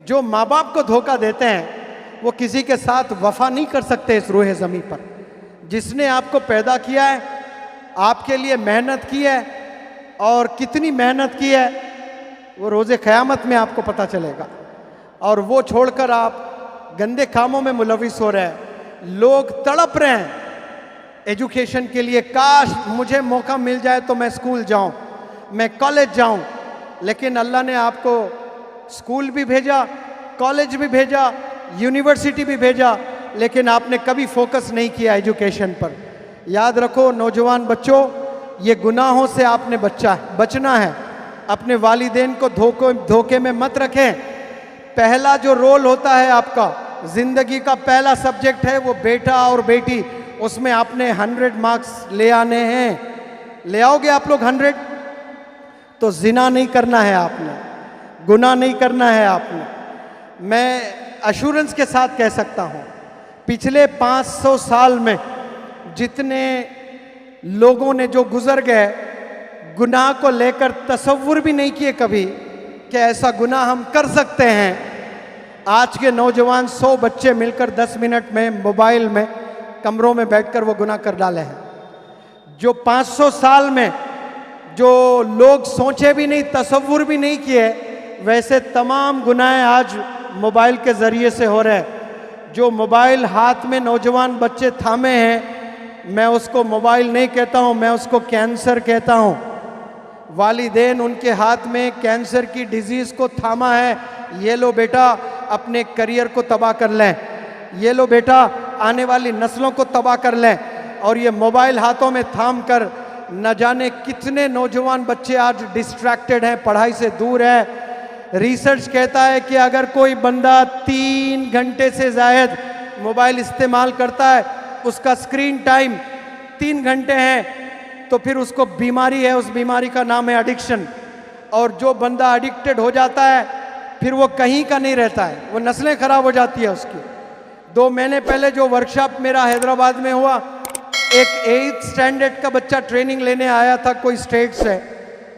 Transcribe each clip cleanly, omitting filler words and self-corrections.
जो माँ बाप को धोखा देते हैं वो किसी के साथ वफा नहीं कर सकते इस रूहे ज़मीन पर। जिसने आपको पैदा किया है, आपके लिए मेहनत की है, और कितनी मेहनत की है वो रोज़े क़यामत में आपको पता चलेगा। और वो छोड़कर आप गंदे कामों में मुलविस हो रहे हैं। लोग तड़प रहे हैं एजुकेशन के लिए, काश मुझे मौका मिल जाए तो मैं स्कूल जाऊं, मैं कॉलेज जाऊं। लेकिन अल्लाह ने आपको स्कूल भी भेजा, कॉलेज भी भेजा, यूनिवर्सिटी भी भेजा, लेकिन आपने कभी फोकस नहीं किया एजुकेशन पर। याद रखो नौजवान बच्चों, ये गुनाहों से आपने बचना है। अपने वालिदैन को धोखे में मत रखें। पहला जो रोल होता है आपका, जिंदगी का पहला सब्जेक्ट है वो बेटा और बेटी, उसमें आपने 100 मार्क्स ले आने हैं। ले आओगे आप लोग 100? तो जिना नहीं करना है आपने, गुनाह नहीं करना है आपने। मैं अश्योरेंस के साथ कह सकता हूँ, पिछले 500 साल में जितने लोगों ने जो गुजर गए, गुनाह को लेकर तसव्वुर भी नहीं किए कभी कि ऐसा गुनाह हम कर सकते हैं। आज के नौजवान 100 बच्चे मिलकर 10 मिनट में मोबाइल में कमरों में बैठकर वो गुनाह कर डाले हैं। जो 500 साल में जो लोग सोचे भी नहीं, तसव्वुर भी नहीं किए, वैसे तमाम गुनाह आज मोबाइल के ज़रिए से हो रहे हैं। जो मोबाइल हाथ में नौजवान बच्चे थामे हैं, मैं उसको मोबाइल नहीं कहता हूँ, मैं उसको कैंसर कहता हूँ। वालिदैन उनके हाथ में कैंसर की डिजीज़ को थामा है। ये लो बेटा अपने करियर को तबाह कर लें, ये लो बेटा आने वाली नस्लों को तबाह कर लें। और ये मोबाइल हाथों में थाम कर न जाने कितने नौजवान बच्चे आज डिस्ट्रैक्टेड हैं, पढ़ाई से दूर है। रिसर्च कहता है कि अगर कोई बंदा 3 घंटे से ज़ायद मोबाइल इस्तेमाल करता है, उसका स्क्रीन टाइम 3 घंटे है, तो फिर उसको बीमारी है, उस बीमारी का नाम है एडिक्शन। और जो बंदा एडिक्टेड हो जाता है फिर वो कहीं का नहीं रहता है, वो नस्लें खराब हो जाती है उसकी। 2 महीने पहले जो वर्कशॉप मेरा हैदराबाद में हुआ, एक 8th स्टैंडर्ड का बच्चा ट्रेनिंग लेने आया था कोई स्टेट से।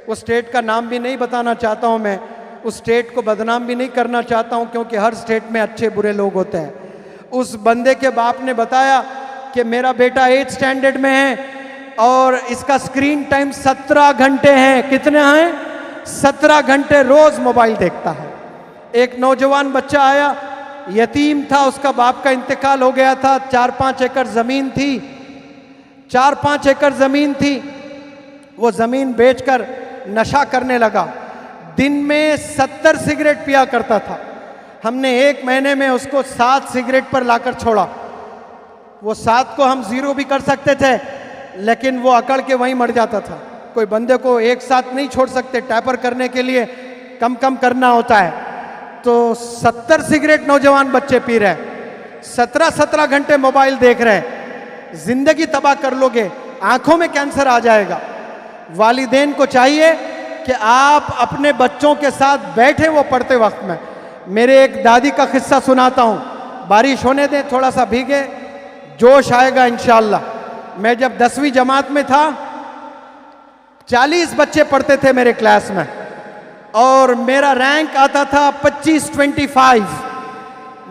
वो स्टेट का नाम भी नहीं बताना चाहता हूँ मैं, उस स्टेट को बदनाम भी नहीं करना चाहता हूँ, क्योंकि हर स्टेट में अच्छे बुरे लोग होते हैं। उस बंदे के बाप ने बताया कि मेरा बेटा 8th स्टैंडर्ड में है और इसका स्क्रीन टाइम 17 घंटे हैं। कितने हैं? 17 घंटे रोज मोबाइल देखता है। एक नौजवान बच्चा आया, यतीम था, उसका बाप का इंतकाल हो गया था। 4-5 एकड़ जमीन थी, 4-5 एकड़ जमीन थी। वो जमीन बेचकर नशा करने लगा। दिन में 70 सिगरेट पिया करता था। हमने 1 महीने में उसको 7 सिगरेट पर लाकर छोड़ा। वो 7 को हम 0 भी कर सकते थे, लेकिन वो अकड़ के वहीं मर जाता था। कोई बंदे को एक साथ नहीं छोड़ सकते, टैपर करने के लिए कम कम करना होता है। तो 70 सिगरेट नौजवान बच्चे पी रहे हैं, 17 घंटे मोबाइल देख रहे हैं। जिंदगी तबाह कर लोगे, आंखों में कैंसर आ जाएगा। वालिदैन को चाहिए कि आप अपने बच्चों के साथ बैठे वो पढ़ते वक्त में। मेरे एक दादी का किस्सा सुनाता हूँ। बारिश होने दें, थोड़ा सा भीगे, जोश आएगा इंशाअल्लाह। मैं जब 10वीं जमात में था, 40 बच्चे पढ़ते थे मेरे क्लास में, और मेरा रैंक आता था 25-25।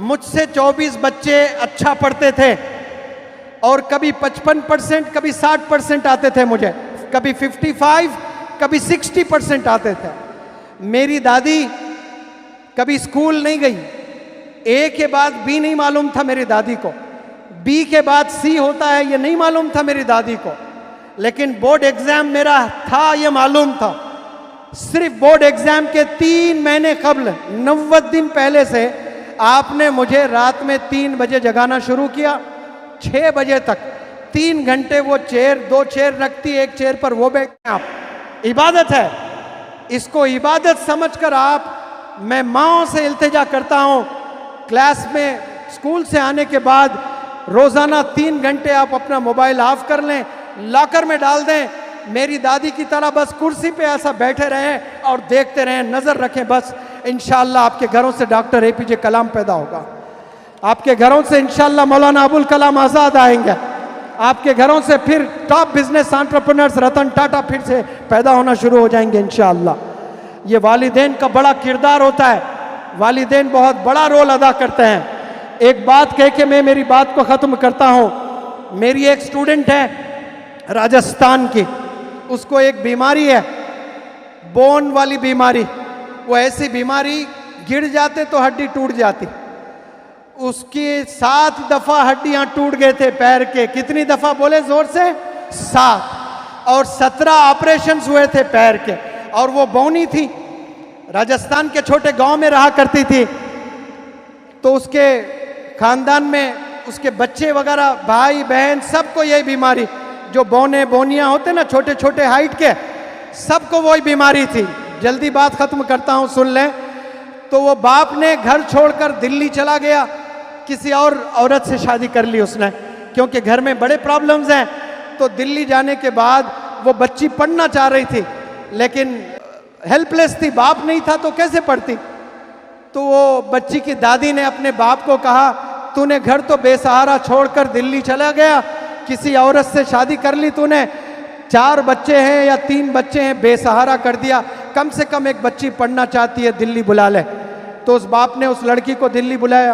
मुझसे 24 बच्चे अच्छा पढ़ते थे, और कभी 55%, कभी 60% आते थे मुझे, कभी 55, कभी 60% आते थे। मेरी दादी कभी स्कूल नहीं गई। ए के बाद बी नहीं मालूम था मेरी दादी को, बी के बाद सी होता है ये नहीं मालूम था मेरी दादी को, लेकिन बोर्ड एग्जाम मेरा था ये मालूम था। सिर्फ बोर्ड एग्जाम के 3 महीने कबल, 90 दिन पहले से आपने मुझे रात में 3 बजे जगाना शुरू किया, 6 बजे तक 3 घंटे। वो चेयर, 2 चेयर रखती, एक चेयर पर वो बैठे। आप इबादत है, इसको इबादत समझकर आप, मैं माओ से इल्तिजा करता हूँ, क्लास में स्कूल से आने के बाद रोजाना 3 घंटे आप अपना मोबाइल ऑफ कर लें, लॉकर में डाल दें। मेरी दादी की तरह बस कुर्सी पे ऐसा बैठे रहें और देखते रहें, नजर रखें बस। इंशाअल्लाह आपके घरों से डॉक्टर APJ कलाम पैदा होगा। आपके घरों से इंशाअल्लाह मौलाना अबुल कलाम आज़ाद आएंगे। आपके घरों से फिर top business entrepreneurs Ratan Tata फिर से पैदा होना शुरू हो जाएंगे इंशाअल्लाह। ये वालिदैन का बड़ा किरदार होता है। वालिदैन बहुत बड़ा रोल अदा करते हैं। एक बात कह के मैं मेरी बात को ख़त्म करता हूँ। मेरी एक स्टूडेंट है राजस्थान की, उसको एक बीमारी है, बोन वाली बीमारी। वो ऐसी बीमारी, गिर जाते तो हड्डी टूट जाती। उसकी 7 दफा हड्डियां टूट गए थे पैर के। कितनी दफा बोले जोर से? 7। और 17 ऑपरेशंस हुए थे पैर के। और वो बौनी थी, राजस्थान के छोटे गांव में रहा करती थी। तो उसके खानदान में उसके बच्चे वगैरह, भाई बहन, सबको यही बीमारी, जो बौने बौनियां होते ना छोटे छोटे हाइट के, सबको वही बीमारी थी। जल्दी बात खत्म करता हूं, सुन लें। तो वो बाप ने घर छोड़कर दिल्ली चला गया, किसी और औरत से शादी कर ली उसने, क्योंकि घर में बड़े प्रॉब्लम्स हैं। तो दिल्ली जाने के बाद वो बच्ची पढ़ना चाह रही थी, लेकिन हेल्पलेस थी, बाप नहीं था तो कैसे पढ़ती। तो वो बच्ची की दादी ने अपने बाप को कहा, तूने घर तो बेसहारा छोड़कर दिल्ली चला गया, किसी औरत से शादी कर ली तूने, 4 बच्चे हैं या 3 बच्चे हैं, बेसहारा कर दिया, कम से कम एक बच्ची पढ़ना चाहती है, दिल्ली बुला ले। तो उस बाप ने उस लड़की को दिल्ली बुलाया।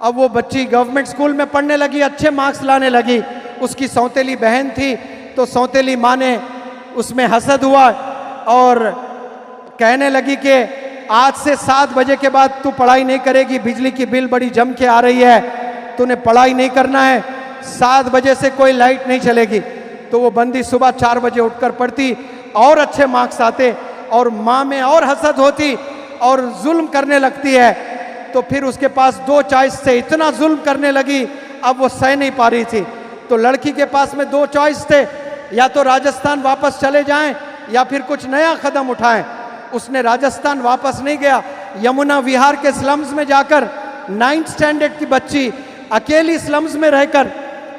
अब वो बच्ची गवर्नमेंट स्कूल में पढ़ने लगी, अच्छे मार्क्स लाने लगी। उसकी सौतेली बहन थी, तो सौतेली माँ ने उसमें हसद हुआ और कहने लगी कि आज से 7 बजे के बाद तू पढ़ाई नहीं करेगी, बिजली की बिल बड़ी जम के आ रही है, तूने पढ़ाई नहीं करना है, 7 बजे से कोई लाइट नहीं चलेगी। तो वो बंदी सुबह 4 बजे उठकर पढ़ती और अच्छे मार्क्स आते, और माँ में और हसद होती और जुल्म करने लगती है। तो फिर उसके पास 2 चॉइस थे, इतना जुल्म करने लगी, अब वो सह नहीं पा रही थी। तो लड़की के पास में 2 चॉइस थे, या तो राजस्थान वापस चले जाएं या फिर कुछ नया कदम उठाएं। उसने राजस्थान वापस नहीं गया, यमुना विहार के स्लम्स में जाकर 9th स्टैंडर्ड की बच्ची अकेली स्लम्स में रहकर,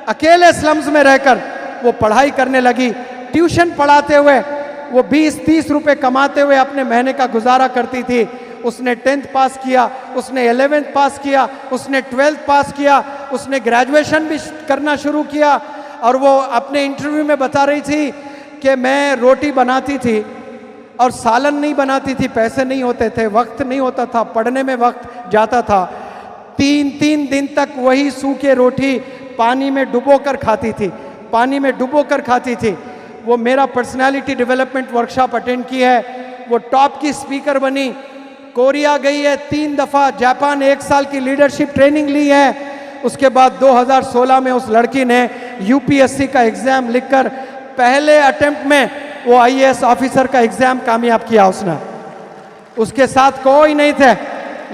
अकेले स्लम्स में रहकर वो पढ़ाई करने लगी। ट्यूशन पढ़ाते हुए वो 20-30 रुपए कमाते हुए अपने महीने का गुजारा करती थी। उसने 10th पास किया, उसने 11th पास किया, उसने 12th पास किया, उसने ग्रेजुएशन भी करना शुरू किया। और वो अपने इंटरव्यू में बता रही थी कि मैं रोटी बनाती थी और सालन नहीं बनाती थी, पैसे नहीं होते थे, वक्त नहीं होता था, पढ़ने में वक्त जाता था। 3 दिन तक वही सूखे रोटी पानी में डुबो कर खाती थी, पानी में डुबो कर खाती थी। वो मेरा पर्सनालिटी डेवलपमेंट वर्कशॉप अटेंड की है, वो टॉप की स्पीकर बनी, कोरिया गई है 3 दफ़ा, जापान 1 साल की लीडरशिप ट्रेनिंग ली है। उसके बाद 2016 में उस लड़की ने यूपीएससी का एग्ज़ाम लिखकर पहले अटेम्प्ट में वो आईएएस ऑफिसर का एग्ज़ाम कामयाब किया उसने। उसके साथ कोई नहीं थे।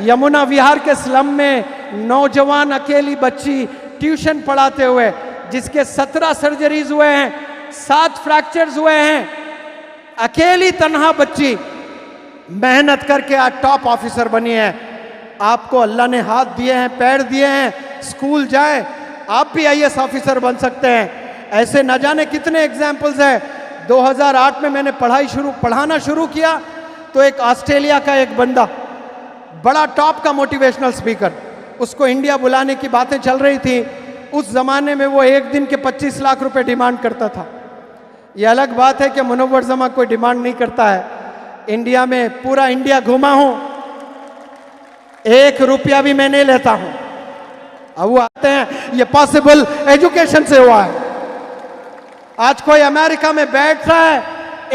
यमुना विहार के स्लम में नौजवान अकेली बच्ची ट्यूशन पढ़ाते हुए, जिसके 17 सर्जरीज हुए हैं, 7 फ्रैक्चर्स हुए हैं, अकेली तन्हा बच्ची मेहनत करके आज टॉप ऑफिसर बनी है। आपको अल्लाह ने हाथ दिए हैं, पैर दिए हैं, स्कूल जाएं, आप भी आईएएस ऑफिसर बन सकते हैं। ऐसे न जाने कितने एग्जाम्पल्स हैं। 2008 में मैंने पढ़ाना शुरू किया तो एक ऑस्ट्रेलिया का एक बंदा, बड़ा टॉप का मोटिवेशनल स्पीकर, उसको इंडिया बुलाने की बातें चल रही थी। उस जमाने में वो एक दिन के 25 लाख रुपए डिमांड करता था। ये अलग बात है कि मुनव्वर जमा कोई डिमांड नहीं करता है। इंडिया में पूरा इंडिया घूमा हूं, 1 रुपया भी मैं नहीं लेता हूं। अब वो आते हैं, ये पॉसिबल एजुकेशन से हुआ है। आज कोई अमेरिका में बैठ रहा है,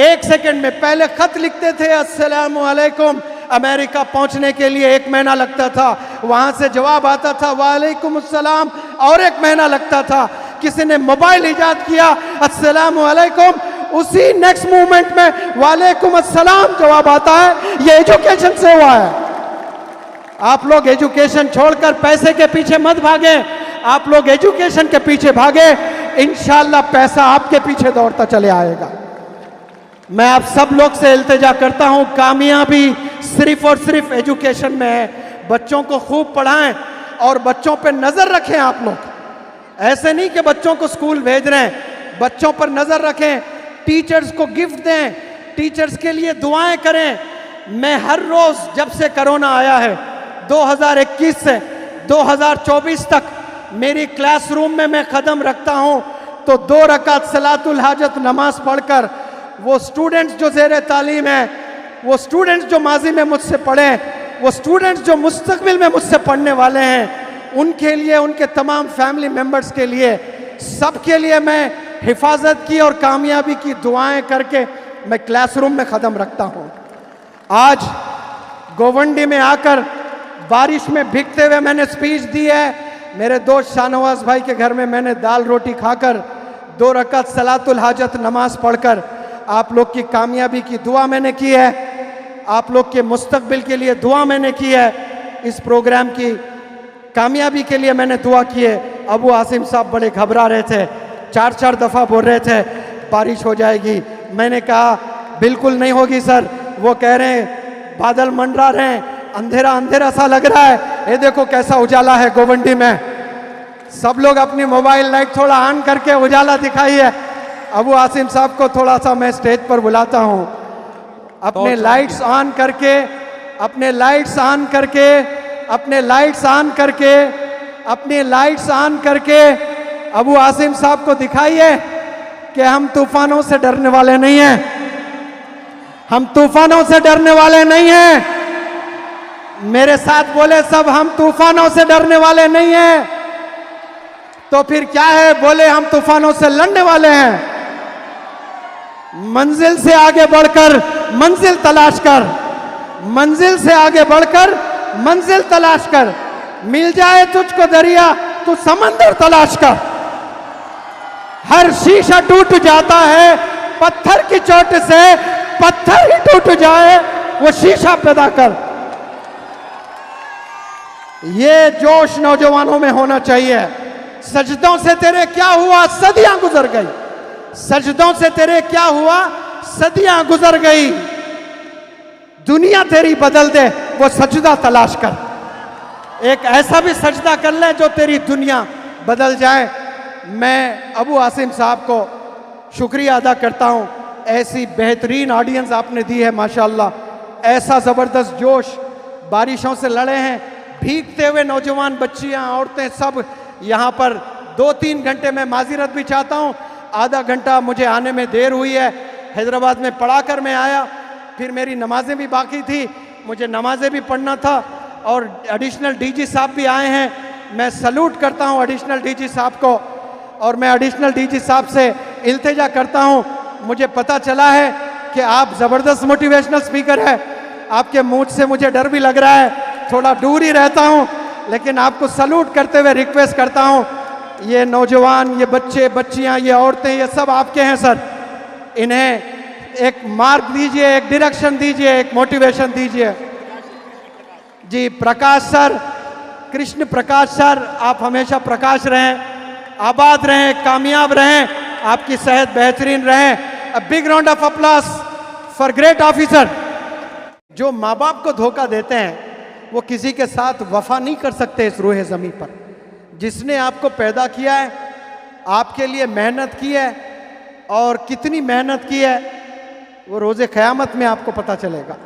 1 सेकंड में, पहले खत लिखते थे अस्सलामु अलैकुम, अमेरिका पहुंचने के लिए 1 महीना लगता था, वहां से जवाब आता था वालेकुम अस्सलाम, और 1 महीना लगता था। किसी ने मोबाइल इजाद किया, अस्सलामु अलैकुम, उसी नेक्स्ट मूवमेंट में वालेकुम अस्सलाम जवाब आता है। ये एजुकेशन से हुआ है। आप लोग एजुकेशन छोड़कर पैसे के पीछे मत भागे, आप लोग एजुकेशन के पीछे भागे, इंशाल्लाह पैसा आपके पीछे दौड़ता चले आएगा। मैं आप सब लोग से इल्तिजा करता हूं, कामयाबी सिर्फ और सिर्फ एजुकेशन में है। बच्चों को खूब पढ़ाएं और बच्चों पे नजर रखें। आप लोग ऐसे नहीं कि बच्चों को स्कूल भेज रहे हैं, बच्चों पर नजर रखें, टीचर्स को गिफ्ट दें, टीचर्स के लिए दुआएं करें। मैं हर रोज, जब से कोरोना आया है 2021 से 2024 तक, मेरी क्लासरूम में मैं कदम रखता हूं तो 2 रकात सलातुल हाजत नमाज पढ़कर वो स्टूडेंट्स जो ज़ेरे तालीम है, वो स्टूडेंट्स जो माजी में मुझसे पढ़े, वो स्टूडेंट्स जो मुस्तकबिल में मुझसे पढ़ने वाले हैं, उनके लिए, उनके तमाम फैमिली मेंबर्स के लिए, सबके लिए मैं हिफाजत की और कामयाबी की दुआएं करके मैं क्लासरूम में कदम रखता हूं। आज गोवंडी में आकर बारिश में भीगते हुए मैंने स्पीच दी है। मेरे दोस्त शाहनवाज भाई के घर में मैंने दाल रोटी खाकर 2 रकात सलातुल हाजत नमाज पढ़कर आप लोग की कामयाबी की दुआ मैंने की है। आप लोग के मुस्तकबिल के लिए दुआ मैंने की है। इस प्रोग्राम की कामयाबी के लिए मैंने दुआ की है। अबू आसिम साहब बड़े घबरा रहे थे, 4-4 दफ़ा बोल रहे थे बारिश हो जाएगी। मैंने कहा बिल्कुल नहीं होगी सर। वो कह रहे हैं बादल मंडरा रहे हैं, अंधेरा अंधेरा सा लग रहा है। ये देखो कैसा उजाला है गोवंडी में। सब लोग अपनी मोबाइल लाइट थोड़ा ऑन करके उजाला दिखाइए। अबू आसिम साहब को थोड़ा सा मैं स्टेज पर बुलाता हूं। अपने लाइट्स ऑन करके, अपने लाइट्स ऑन करके, अपने लाइट्स ऑन करके, अपने लाइट्स ऑन करके अबू आसिम साहब को दिखाइए कि हम तूफानों से डरने वाले नहीं हैं। हम तूफानों से डरने वाले नहीं हैं। मेरे साथ बोले सब, हम तूफानों से डरने वाले नहीं हैं। तो फिर क्या है? बोले हम तूफानों से लड़ने वाले हैं। मंजिल से आगे बढ़कर मंजिल तलाश कर, मंजिल से आगे बढ़कर मंजिल तलाश कर। मिल जाए तुझको दरिया, तू समंदर तलाश कर। हर शीशा टूट जाता है पत्थर की चोट से, पत्थर ही टूट जाए वो शीशा पैदा कर। ये जोश नौजवानों में होना चाहिए। सजदों से तेरे क्या हुआ, सदियां गुजर गई। सजदों से तेरे क्या हुआ, सदियां गुजर गई। दुनिया तेरी बदल दे, वो सजदा तलाश कर। एक ऐसा भी सजदा कर ले जो तेरी दुनिया बदल जाए। मैं अबू आसिम साहब को शुक्रिया अदा करता हूं। ऐसी बेहतरीन ऑडियंस आपने दी है माशाअल्लाह। ऐसा ज़बरदस्त जोश, बारिशों से लड़े हैं, भीगते हुए नौजवान, बच्चियां, औरतें सब यहाँ पर 2-3 घंटे में माजिरत भी चाहता हूँ। आधा घंटा मुझे आने में देर हुई है। हैदराबाद में पढ़ा कर मैं आया, फिर मेरी नमाजें भी बाकी थी, मुझे नमाजें भी पढ़ना था। और एडिशनल डीजी साहब भी आए हैं। मैं सल्यूट करता हूँ एडिशनल डीजी साहब को, और मैं एडिशनल डीजी साहब से इल्तिजा करता हूँ। मुझे पता चला है कि आप ज़बरदस्त मोटिवेशनल स्पीकर है। आपके मुंह से मुझे डर भी लग रहा है, थोड़ा दूर ही रहता हूँ, लेकिन आपको सल्यूट करते हुए रिक्वेस्ट करता हूँ, ये नौजवान, ये बच्चे, बच्चियाँ, ये औरतें, ये सब आपके हैं सर। इन्हें एक मार्ग दीजिए, एक डायरेक्शन दीजिए, एक मोटिवेशन दीजिए। जी प्रकाश सर, कृष्ण प्रकाश सर, आप हमेशा प्रकाश रहें, आबाद रहें, कामयाब रहें, आपकी सेहत बेहतरीन रहे। A big round of applause for great officer. जो माँ बाप को धोखा देते हैं वो किसी के साथ वफा नहीं कर सकते इस रूहे ज़मीन पर। जिसने आपको पैदा किया है, आपके लिए मेहनत की है, और कितनी मेहनत की है वो रोज़े क़यामत में आपको पता चलेगा।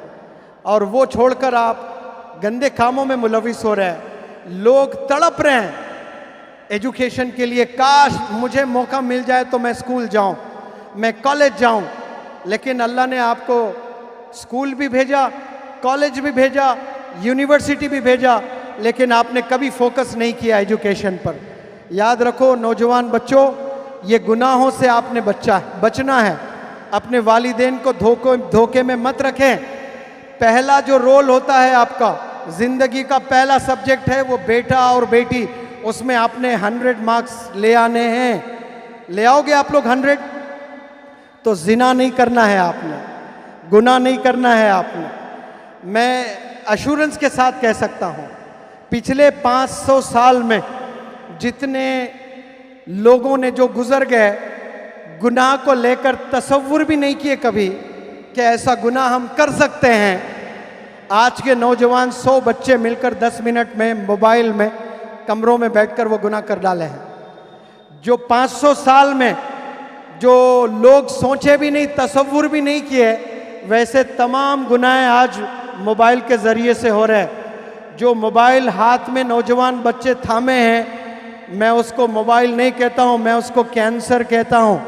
और वो छोड़कर आप गंदे कामों में मुलविस हो रहे हैं। लोग तड़प रहे हैं एजुकेशन के लिए, काश मुझे मौका मिल जाए तो मैं स्कूल जाऊं, मैं कॉलेज जाऊं। लेकिन अल्लाह ने आपको स्कूल भी भेजा, कॉलेज भी भेजा, यूनिवर्सिटी भी भेजा, लेकिन आपने कभी फोकस नहीं किया एजुकेशन पर। याद रखो नौजवान बच्चों, ये गुनाहों से आपने बचना है। अपने वालिदैन को धोखे में मत रखें। पहला जो रोल होता है आपका, जिंदगी का पहला सब्जेक्ट है वो बेटा और बेटी, उसमें आपने 100 मार्क्स ले आने हैं। ले आओगे आप लोग 100? तो जिना नहीं करना है आपने, गुनाह नहीं करना है आपने। मैं अश्योरेंस के साथ कह सकता हूँ, पिछले 500 साल में जितने लोगों ने जो गुजर गए, गुनाह को लेकर तसव्वुर भी नहीं किए कभी कि ऐसा गुनाह हम कर सकते हैं। आज के नौजवान 100 बच्चे मिलकर 10 मिनट में मोबाइल में कमरों में बैठकर वो गुनाह कर डाले हैं। जो 500 साल में जो लोग सोचे भी नहीं, तसव्वुर भी नहीं किए, वैसे तमाम गुनाह आज मोबाइल के ज़रिए से हो रहे हैं। जो मोबाइल हाथ में नौजवान बच्चे थामे हैं, मैं उसको मोबाइल नहीं कहता हूँ, मैं उसको कैंसर कहता हूँ।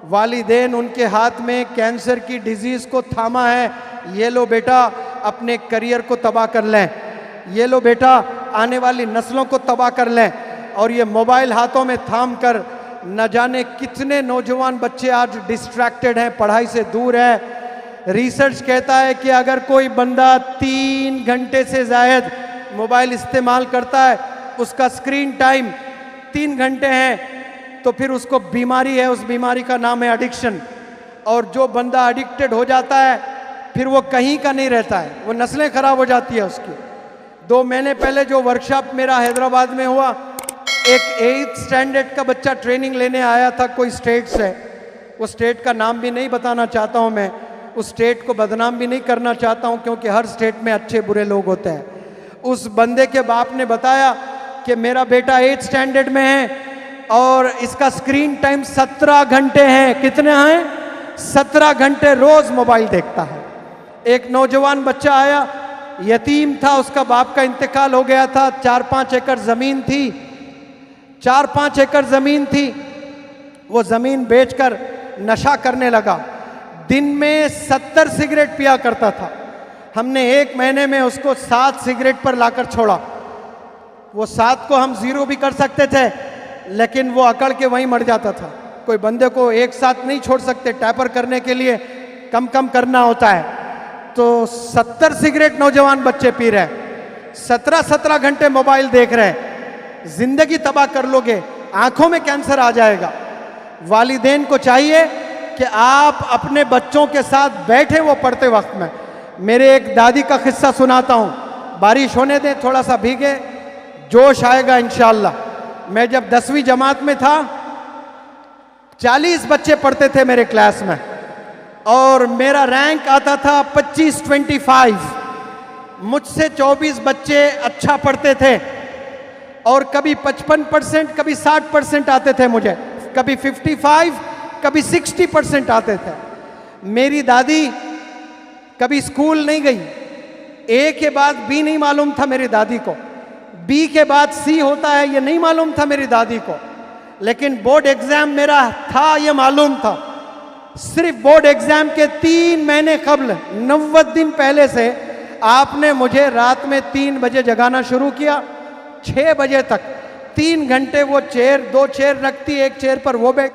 वालिदैन उनके हाथ में कैंसर की डिजीज़ को थामा है। ये लो बेटा, अपने करियर को तबाह कर लें, ये लो बेटा आने वाली नस्लों को तबाह कर लें। और ये मोबाइल हाथों में थाम कर न जाने कितने नौजवान बच्चे आज डिस्ट्रैक्टेड हैं, पढ़ाई से दूर है। रिसर्च कहता है कि अगर कोई बंदा 3 घंटे से ज़ायद मोबाइल इस्तेमाल करता है, उसका स्क्रीन टाइम 3 घंटे है, तो फिर उसको बीमारी है, उस बीमारी का नाम है एडिक्शन। और जो बंदा एडिक्टेड हो जाता है फिर वो कहीं का नहीं रहता है, वो नस्लें खराब हो जाती है उसकी। 2 महीने पहले जो वर्कशॉप मेरा हैदराबाद में हुआ, एक 8th स्टैंडर्ड का बच्चा ट्रेनिंग लेने आया था कोई स्टेट से, वो स्टेट का नाम भी नहीं बताना चाहता हूँ मैं, उस स्टेट को बदनाम भी नहीं करना चाहता हूँ क्योंकि हर स्टेट में अच्छे बुरे लोग होते हैं। उस बंदे के बाप ने बताया कि मेरा बेटा 8th स्टैंडर्ड में है और इसका स्क्रीन टाइम 17 घंटे हैं। कितने हैं? 17 घंटे रोज मोबाइल देखता है। एक नौजवान बच्चा आया, यतीम था, उसका बाप का इंतकाल हो गया था, 4-5 एकड़ जमीन थी, 4-5 एकड़ जमीन थी, वो जमीन बेचकर नशा करने लगा। दिन में 70 सिगरेट पिया करता था। हमने 1 महीने में उसको 7 सिगरेट पर लाकर छोड़ा। वो 7 को हम 0 भी कर सकते थे, लेकिन वो अकड़ के वहीं मर जाता था। कोई बंदे को एक साथ नहीं छोड़ सकते, टैपर करने के लिए कम कम करना होता है। तो 70 सिगरेट नौजवान बच्चे पी रहे, 17 घंटे मोबाइल देख रहे, जिंदगी तबाह कर लोगे, आंखों में कैंसर आ जाएगा। वालिदैन को चाहिए कि आप अपने बच्चों के साथ बैठे वो पढ़ते वक्त में। मेरे एक दादी का किस्सा सुनाता हूँ, बारिश होने दें, थोड़ा सा भीगे, जोश आएगा इंशाअल्लाह। मैं जब 10वीं जमात में था, 40 बच्चे पढ़ते थे मेरे क्लास में और मेरा रैंक आता था 25-25। मुझसे 24 बच्चे अच्छा पढ़ते थे और कभी 55%, कभी 60% आते थे मुझे, कभी 55, कभी 60% आते थे। मेरी दादी कभी स्कूल नहीं गई, ए के बाद बी नहीं मालूम था मेरी दादी को, बी के बाद सी होता है ये नहीं मालूम था मेरी दादी को, लेकिन बोर्ड एग्जाम मेरा था ये मालूम था। सिर्फ बोर्ड एग्जाम के 3 महीने कबल, 90 दिन पहले से आपने मुझे रात में 3 बजे जगाना शुरू किया, 6 बजे तक 3 घंटे वो चेयर, 2 चेयर रखती, एक चेयर पर वो बैठ